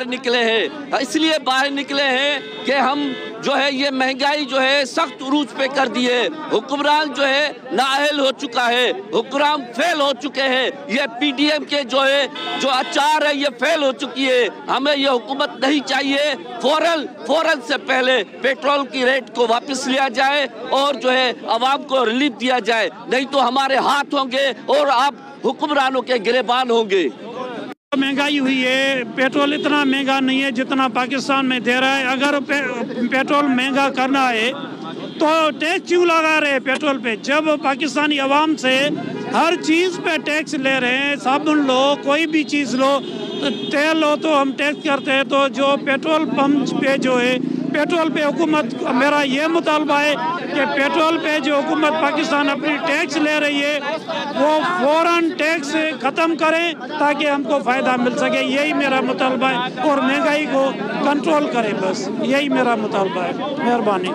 نکلے ہیں، اس لیے باہر نکلے ہیں کہ ہم جو ہے یہ مہنگائی جو ہے سخت عروج پہ کر دی ہے، حکمران جو ہے نااہل ہو چکا ہے، حکمران فیل ہو چکے ہیں، یہ پی ڈی ایم کے جو ہے جو اچار ہے یہ فیل ہو چکی ہے۔ ہمیں یہ حکومت نہیں چاہیے، فوراً سے پہلے پیٹرول کی ریٹ کو واپس لیا جائے اور جو ہے عوام کو ریلیف دیا جائے، نہیں تو ہمارے ہاتھ ہوں گے اور آپ حکمرانوں کے گریبان ہوں گے۔ مہنگائی ہوئی ہے، پیٹرول اتنا مہنگا نہیں ہے جتنا پاکستان میں دے رہا ہے۔ اگر پیٹرول مہنگا کرنا ہے تو ٹیکس کیوں لگا رہے ہیں پیٹرول پہ؟ جب پاکستانی عوام سے ہر چیز پہ ٹیکس لے رہے ہیں، صابن لو، کوئی بھی چیز لو، تیل لو تو ہم ٹیکس کرتے ہیں، تو جو پیٹرول پمپ پہ جو ہے پیٹرول پہ حکومت، میرا یہ مطالبہ ہے کہ پیٹرول پہ جو حکومت پاکستان اپنی ٹیکس لے رہی ہے وہ فوراً ٹیکس ختم کریں تاکہ ہم کو فائدہ مل سکے، یہی میرا مطالبہ ہے، اور مہنگائی کو کنٹرول کریں، بس یہی میرا مطالبہ ہے۔ مہربانی۔